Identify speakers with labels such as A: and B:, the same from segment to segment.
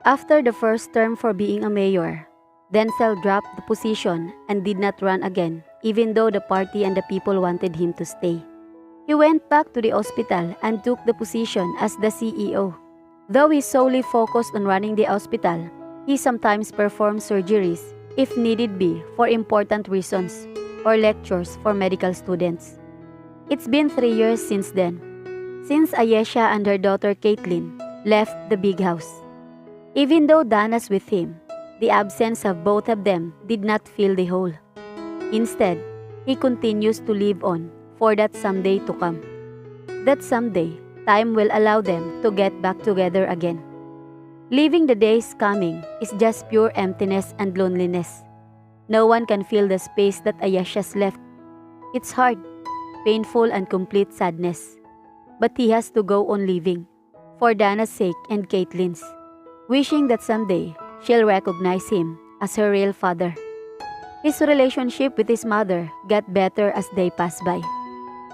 A: After the first term for being a mayor, Denzel dropped the position and did not run again, even though the party and the people wanted him to stay. He went back to the hospital and took the position as the CEO. Though he solely focused on running the hospital, he sometimes performed surgeries, if needed be, for important reasons, or lectures for medical students. It's been 3 years since then, since Ayesha and her daughter Caitlin left the big house. Even though Dana's with him, the absence of both of them did not fill the hole. Instead, he continues to live on for that someday to come. That someday, time will allow them to get back together again. Living the days coming is just pure emptiness and loneliness. No one can fill the space that Ayesha's left. It's hard, painful and complete sadness. But he has to go on living, for Dana's sake and Caitlin's, wishing that someday she'll recognize him as her real father. His relationship with his mother got better as they passed by.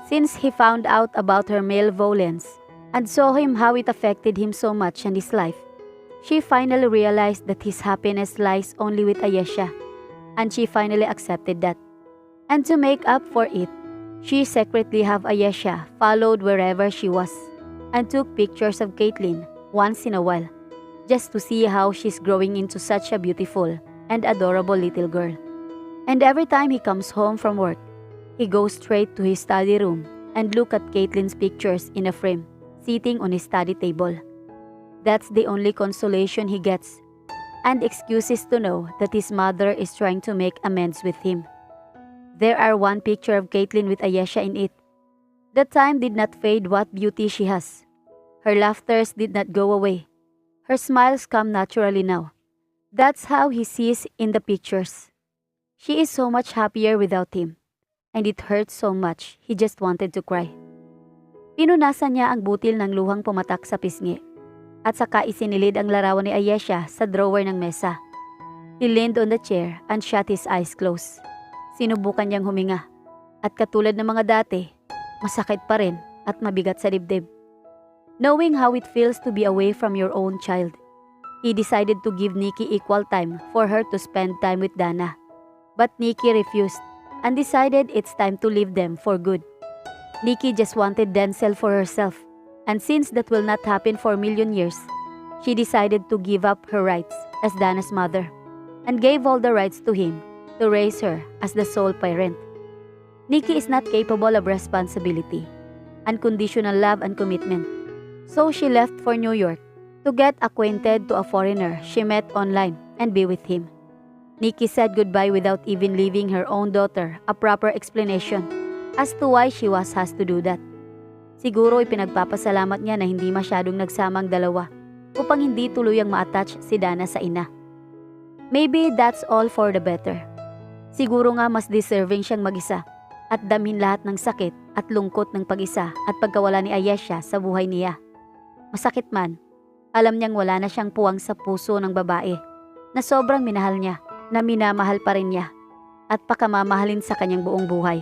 A: Since he found out about her malevolence and saw him how it affected him so much in his life, she finally realized that his happiness lies only with Ayesha, and she finally accepted that. And to make up for it, she secretly have Ayesha followed wherever she was and took pictures of Caitlin once in a while, just to see how she's growing into such a beautiful and adorable little girl. And every time he comes home from work, he goes straight to his study room and look at Caitlin's pictures in a frame, sitting on his study table. That's the only consolation he gets, and excuses to know that his mother is trying to make amends with him. There are one picture of Caitlin with Ayesha in it. The time did not fade what beauty she has. Her laughters did not go away. Her smiles come naturally now. That's how he sees in the pictures. She is so much happier without him, and it hurts so much he just wanted to cry. Pinunasan niya ang butil ng luhang pumatak sa pisngi, at saka isinilid ang larawan ni Ayesha sa drawer ng mesa. He leaned on the chair and shut his eyes closed. Sinubukan niyang huminga, at katulad ng mga dati, masakit pa rin at mabigat sa dibdib. Knowing how it feels to be away from your own child, he decided to give Nikki equal time for her to spend time with Dana. But Nikki refused and decided it's time to leave them for good. Nikki just wanted Denzel for herself, and since that will not happen for a million years, she decided to give up her rights as Dana's mother and gave all the rights to him to raise her as the sole parent. Nikki is not capable of responsibility, unconditional love and commitment. So she left for New York to get acquainted to a foreigner she met online and be with him. Nikki said goodbye without even leaving her own daughter a proper explanation as to why she has to do that. Siguro ipinagpapasalamat niya na hindi masyadong nagsama ang dalawa upang hindi tuluyang ma-attach si Dana sa ina. Maybe that's all for the better. Siguro nga mas deserving siyang mag-isa at damhin lahat ng sakit at lungkot ng pag-isa at pagkawala ni Ayesha sa buhay niya. Masakit man, alam niyang wala na siyang puwang sa puso ng babae na sobrang minahal niya, na minamahal pa rin niya at pakamamahalin sa kanyang buong buhay.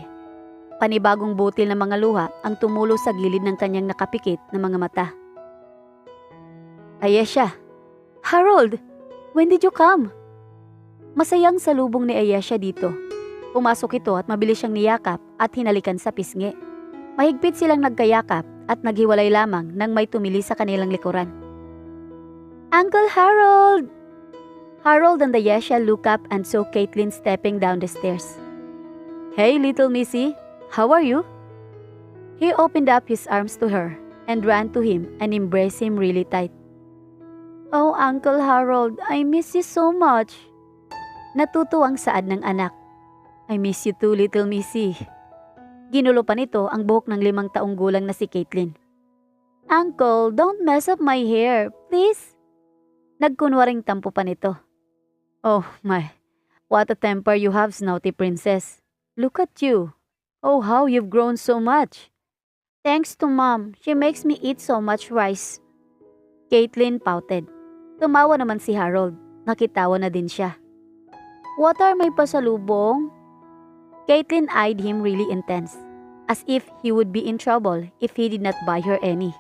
A: Panibagong butil ng mga luha ang tumulo sa gilid ng kanyang nakapikit na mga mata. Ayesha! Harold! When did you come? Masayang salubong ni Ayesha dito. Pumasok ito at mabilis siyang niyakap at hinalikan sa pisngi. Mahigpit silang nagkayakap at naghiwalay lamang nang may tumili sa kanilang likuran. Uncle Harold! Harold and Ayesha look up and saw Caitlin stepping down the stairs. Hey little missy, how are you? He opened up his arms to her and ran to him and embraced him really tight. Oh Uncle Harold, I miss you so much. Natutuwang saad ng anak. I miss you too little missy. Ginulo pa nito ang buhok ng 5 taong gulang na si Caitlin. Uncle, don't mess up my hair, please. Nagkunwaring tampo pa nito. Oh my, what a temper you have, snouty princess. Look at you. Oh, how you've grown so much. Thanks to Mom, she makes me eat so much rice. Caitlin pouted. Tumawa naman si Harold. Nakitawa na din siya. What are my pasalubong? Caitlin eyed him really intense, as if he would be in trouble if he did not buy her any.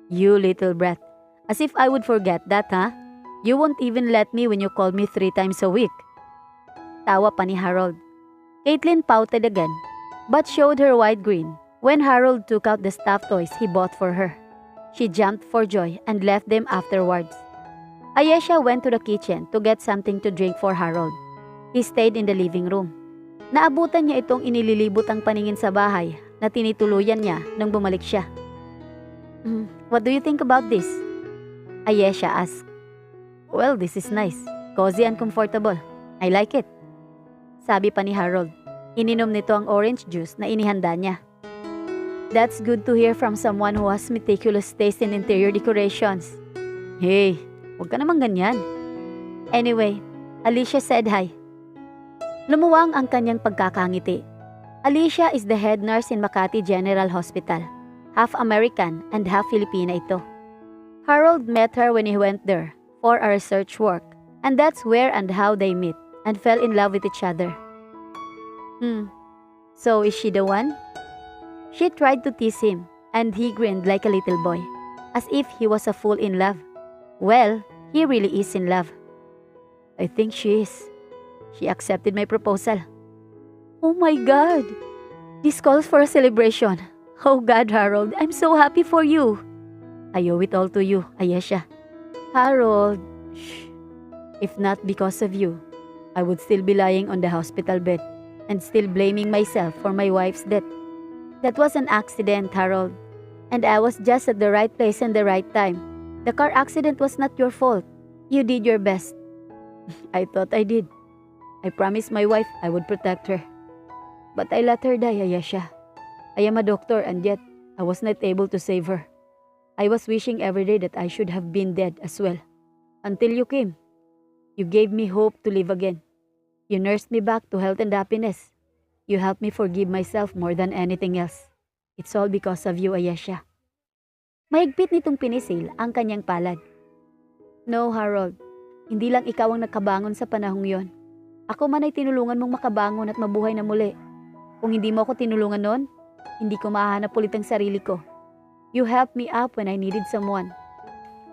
A: You little brat, as if I would forget that, huh? You won't even let me when you call me 3 times a week. Tawa pa ni Harold. Caitlin pouted again, but showed her wide grin when Harold took out the stuffed toys he bought for her. She jumped for joy and left them afterwards. Ayesha went to the kitchen to get something to drink for Harold. He stayed in the living room. Naabutan niya itong inililibot ang paningin sa bahay na tinituluyan niya nang bumalik siya. What do you think about this? Ayesha asked. Well, this is nice. Cozy and comfortable. I like it. Sabi pa ni Harold. Ininom nito ang orange juice na inihanda niya. That's good to hear from someone who has meticulous taste in interior decorations. Hey, huwag ka naman ganyan. Anyway, Alicia said hi. Lumuwang ang kanyang pagkakangiti. Alicia is the head nurse in Makati General Hospital. Half American and half Filipina ito. Harold met her when he went there for a research work, and that's where and how they met and fell in love with each other. So is she the one? She tried to tease him, and he grinned like a little boy, as if he was a fool in love. Well, he really is in love. I think she is. She accepted my proposal. Oh my God! This calls for a celebration. Oh God, Harold, I'm so happy for you. I owe it all to you, Ayesha. Harold, shh. If not because of you, I would still be lying on the hospital bed and still blaming myself for my wife's death. That was an accident, Harold, and I was just at the right place and the right time. The car accident was not your fault. You did your best. I thought I did. I promised my wife I would protect her. But I let her die, Ayesha. I am a doctor and yet I was not able to save her. I was wishing every day that I should have been dead as well. Until you came. You gave me hope to live again. You nursed me back to health and happiness. You helped me forgive myself more than anything else. It's all because of you, Ayesha. Mahigpit nitong pinisil ang kanyang palad. No, Harold. Hindi lang ikaw ang nakabangon sa panahong yon. Ako man ay tinulungan mong makabangon at mabuhay na muli. Kung hindi mo ako tinulungan noon, hindi ko mahahanap ulit ang sarili ko. You helped me up when I needed someone.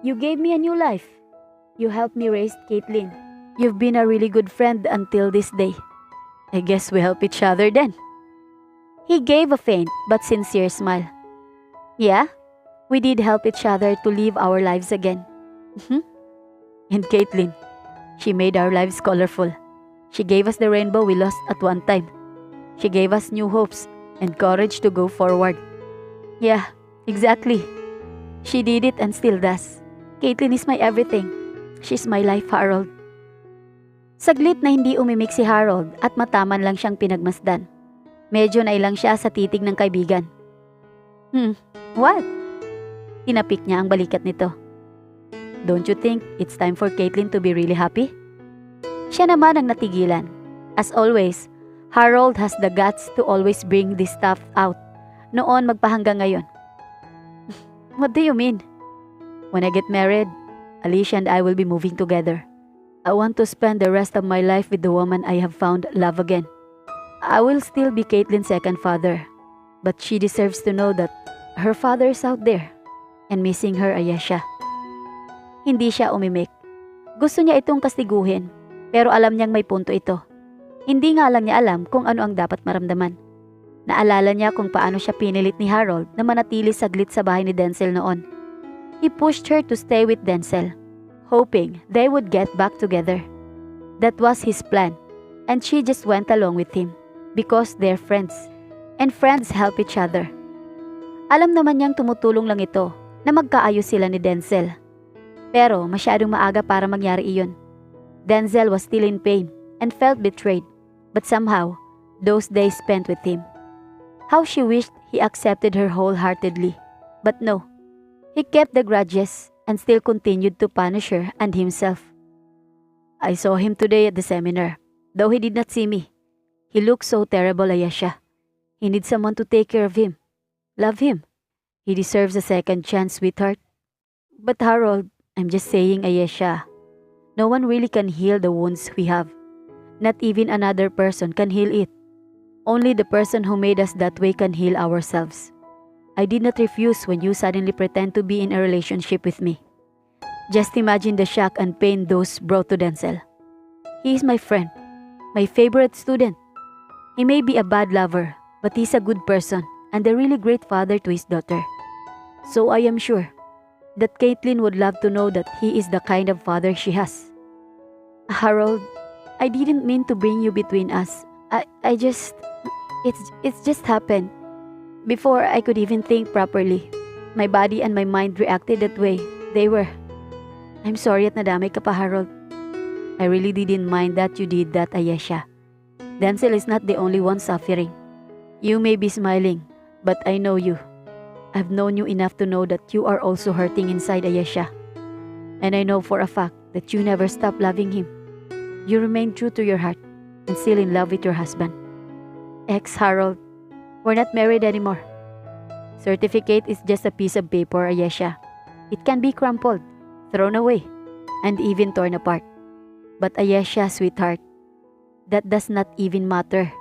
A: You gave me a new life. You helped me raise Caitlin. You've been a really good friend until this day. I guess we help each other then. He gave a faint but sincere smile. Yeah, we did help each other to live our lives again. And Caitlin, she made our lives colorful. She gave us the rainbow we lost at one time. She gave us new hopes and courage to go forward. Yeah, exactly. She did it and still does. Caitlin is my everything. She's my life, Harold. Saglit na hindi umimik si Harold at mataman lang siyang pinagmasdan. Medyo nailang siya sa titig ng kaibigan. What? Tinapik niya ang balikat nito. Don't you think it's time for Caitlin to be really happy? Siya naman ang natigilan. As always, Harold has the guts to always bring this stuff out. Noon magpahanggang ngayon. What do you mean? When I get married, Alicia and I will be moving together. I want to spend the rest of my life with the woman I have found love again. I will still be Caitlin's second father, but she deserves to know that her father is out there and missing her, Ayesha. Hindi siya umimik. Gusto niya itong kastiguhin, pero alam niyang may punto ito. Hindi nga lang niya alam kung ano ang dapat maramdaman. Naalala niya kung paano siya pinilit ni Harold na manatili saglit sa bahay ni Denzel noon. He pushed her to stay with Denzel, hoping they would get back together. That was his plan, and she just went along with him because they're friends, and friends help each other. Alam naman niyang tumutulong lang ito na magkaayos sila ni Denzel. Pero masyadong maaga para mangyari iyon. Denzel was still in pain and felt betrayed, but somehow, those days spent with him. How she wished he accepted her wholeheartedly, but no. He kept the grudges and still continued to punish her and himself. I saw him today at the seminar, though he did not see me. He looked so terrible, Ayesha. He needs someone to take care of him. Love him. He deserves a second chance, sweetheart. But Harold, I'm just saying, Ayesha, no one really can heal the wounds we have. Not even another person can heal it. Only the person who made us that way can heal ourselves. I did not refuse when you suddenly pretend to be in a relationship with me. Just imagine the shock and pain those brought to Denzel. He is my friend, my favorite student. He may be a bad lover, but he's a good person and a really great father to his daughter. So I am sure that Caitlin would love to know that he is the kind of father she has. Harold, I didn't mean to bring you between us. It's just happened. Before I could even think properly, my body and my mind reacted that way. I'm sorry at nadamay ka pa, Harold. I really didn't mind that you did that, Ayesha. Denzel is not the only one suffering. You may be smiling, but I know you. I've known you enough to know that you are also hurting inside, Ayesha. And I know for a fact that you never stop loving him. You remain true to your heart and still in love with your husband. Harold, we're not married anymore. Certificate is just a piece of paper, Ayesha. It can be crumpled, thrown away, and even torn apart. But Ayesha, sweetheart, that does not even matter.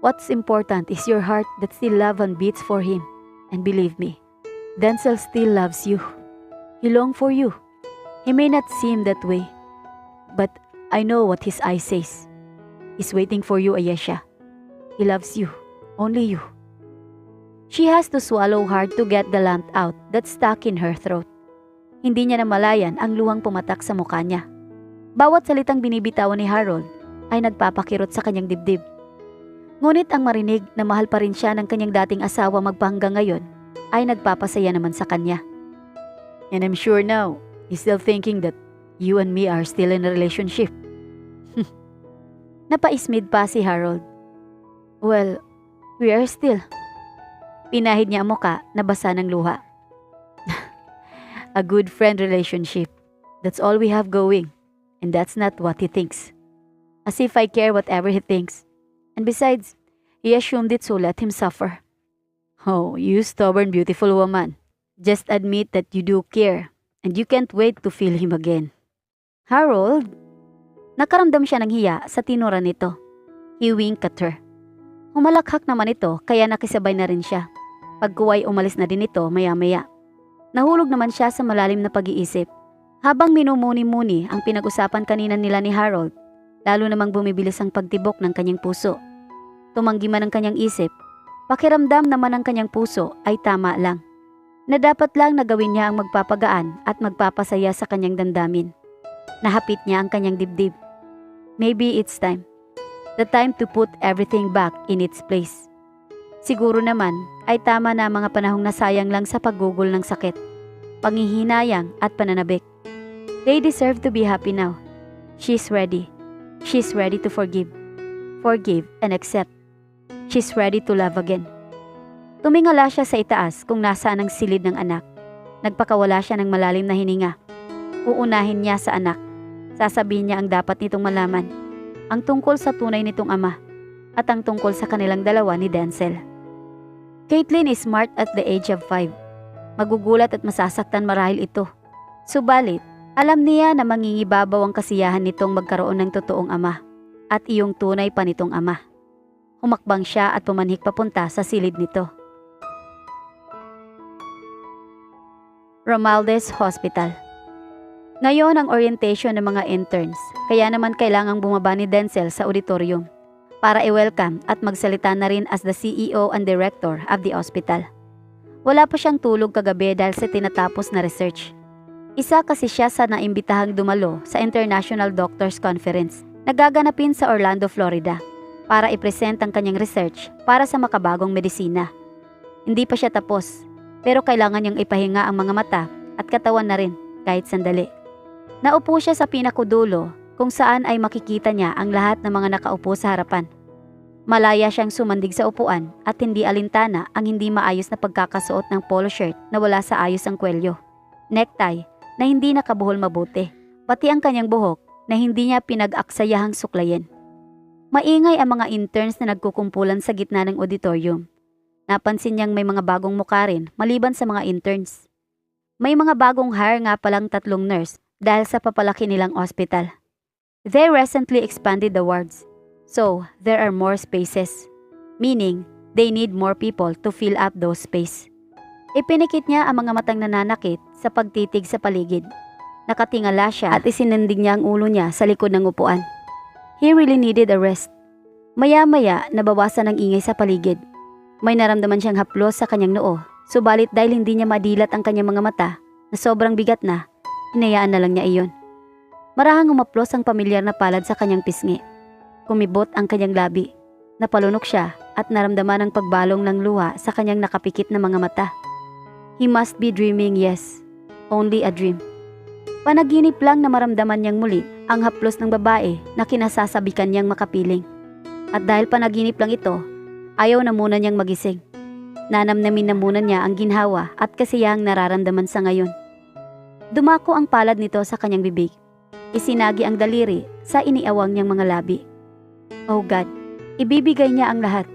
A: What's important is your heart that still loves and beats for him. And believe me, Denzel still loves you. He longs for you. He may not seem that way, but I know what his eye says. He's waiting for you, Ayesha. He loves you. Only you. She has to swallow hard to get the lump out that's stuck in her throat. Hindi niya namalayan ang luwang pumatak sa mukha niya. Bawat salitang binibitawan ni Harold ay nagpapakirot sa kanyang dibdib. Ngunit ang marinig na mahal pa rin siya ng kanyang dating asawa magpahanggang ngayon ay nagpapasaya naman sa kanya. And I'm sure now, he's still thinking that you and me are still in a relationship. Napaismid pa si Harold. Well, we are still. Pinahid niya ang muka na basa ng luha. A good friend relationship. That's all we have going. And that's not what he thinks. As if I care whatever he thinks. And besides, he assumed it, so let him suffer. Oh, you stubborn, beautiful woman. Just admit that you do care, and you can't wait to feel him again. Harold? Nakaramdam siya ng hiya sa tinura nito. He winked at her. Humalakhak naman ito, kaya nakisabay na rin siya. Pagkuway umalis na din ito maya-maya. Nahulog naman siya sa malalim na pag-iisip. Habang minumuni-muni ang pinag-usapan kanina nila ni Harold, lalo namang bumibilis ang pagtibok ng kanyang puso. Tumanggi man ang kanyang isip, pakiramdam naman ang kanyang puso ay tama lang. Na dapat lang na gawin niya ang magpapagaan at magpapasaya sa kanyang damdamin. Nahapit niya ang kanyang dibdib. Maybe it's time. The time to put everything back in its place. Siguro naman ay tama na mga panahong nasayang lang sa paggugol ng sakit, panghihinayang at pananabik. They deserve to be happy now. She's ready. She's ready to forgive. Forgive and accept. She's ready to love again. Tumingala siya sa itaas kung nasaan ang silid ng anak. Nagpakawala siya ng malalim na hininga. Uunahin niya sa anak. Sasabihin niya ang dapat nitong malaman. Ang tungkol sa tunay nitong ama. At ang tungkol sa kanilang dalawa ni Denzel. Caitlin is smart at the age of 5. Magugulat at masasaktan marahil ito. Subalit, alam niya na mangingibabaw ang kasiyahan nitong magkaroon ng totoong ama. At iyong tunay pa nitong ama. Humakbang siya at pumanhik papunta sa silid nito. Romualdez Hospital. Ngayon ang orientation ng mga interns, kaya naman kailangang bumaba ni Denzel sa auditorium para i-welcome at magsalita na rin as the CEO and director of the hospital. Wala pa siyang tulog kagabi dahil sa tinatapos na research. Isa kasi siya sa naimbitahang dumalo sa International Doctors Conference na gaganapin sa Orlando, Florida para i-present ang kanyang research para sa makabagong medisina. Hindi pa siya tapos, pero kailangan niyang ipahinga ang mga mata at katawan na rin kahit sandali. Naupo siya sa pinakudulo kung saan ay makikita niya ang lahat ng mga nakaupo sa harapan. Malaya siyang sumandig sa upuan at hindi alintana ang hindi maayos na pagkakasuot ng polo shirt na wala sa ayos ang kwelyo, necktie na hindi nakabuhol mabuti, pati ang kanyang buhok na hindi niya pinag-aksayahang suklayin. Maingay ang mga interns na nagkukumpulan sa gitna ng auditorium. Napansin niyang may mga bagong mukha rin maliban sa mga interns. May mga bagong hire nga palang 3 nurse dahil sa papalaki nilang hospital. They recently expanded the wards, so there are more spaces, meaning they need more people to fill up those space. Ipinikit niya ang mga matang nananakit sa pagtitig sa paligid. Nakatingala siya at isinandig niya ang ulo niya sa likod ng upuan. He really needed a rest. Maya-maya, nabawasan ang ingay sa paligid. May naramdaman siyang haplos sa kanyang noo, subalit dahil hindi niya madilat ang kanyang mga mata na sobrang bigat na, hinayaan na lang niya iyon. Marahang umaplos ang pamilyar na palad sa kanyang pisngi. Kumibot ang kanyang labi. Napalunok siya at naramdaman ang pagbalong ng luha sa kanyang nakapikit na mga mata. He must be dreaming, yes. Only a dream. Panaginip lang na maramdaman niyang muli ang haplos ng babae na kinasasabikan niyang makapiling. At dahil panaginip lang ito, ayaw na muna niyang magising. Nanamnamin na muna niya ang ginhawa at kasiyahang nararamdaman sa ngayon. Dumako ang palad nito sa kanyang bibig. Isinagi ang daliri sa iniawang niyang mga labi. Oh God, ibibigay niya ang lahat,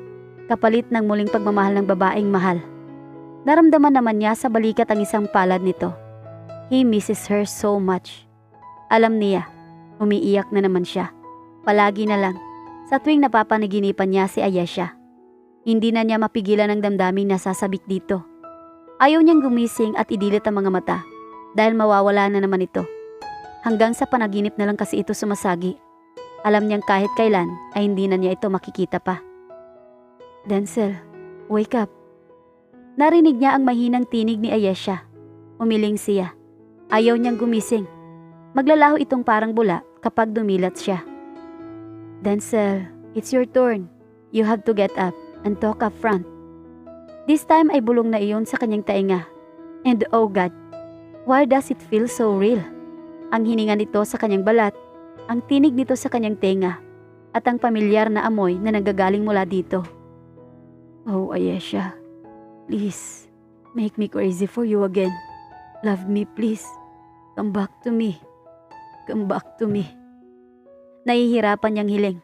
A: kapalit ng muling pagmamahal ng babaeng mahal. Naramdaman naman niya sa balikat ang isang palad nito. He misses her so much. Alam niya, umiiyak na naman siya. Palagi na lang, sa tuwing napapanaginipan niya si Ayesha. Hindi na niya mapigilan ang damdaming nasasabik dito. Ayaw niyang gumising at idilit ang mga mata dahil mawawala na naman ito. Hanggang sa panaginip na lang kasi ito sumasagi. Alam niyang kahit kailan ay hindi na niya ito makikita pa. Denzel, wake up. Narinig niya ang mahinang tinig ni Ayesha. Umiling siya. Ayaw niyang gumising. Maglalaho itong parang bula kapag dumilat siya. Denzel, it's your turn. You have to get up and talk up front. This time ay bulong na iyon sa kanyang tainga. And oh God, why does it feel so real? Ang hininga nito sa kanyang balat, ang tinig nito sa kanyang tenga, at ang pamilyar na amoy na nanggagaling mula dito. Oh Ayesha, please, make me crazy for you again. Love me please. Come back to me. Come back to me. Nahihirapan niyang hiling.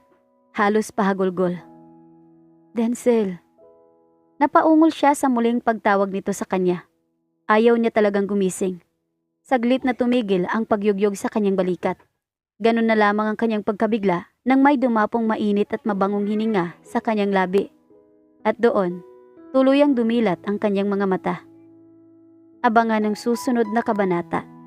A: Halos pahagulgol. Denzel. Napaungol siya sa muling pagtawag nito sa kanya. Ayaw niya talagang gumising. Saglit na tumigil ang pagyugyog sa kanyang balikat. Ganun na lamang ang kanyang pagkabigla nang may dumapong mainit at mabangong hininga sa kanyang labi. At doon, tuluyang dumilat ang kanyang mga mata. Abangan ang susunod na kabanata.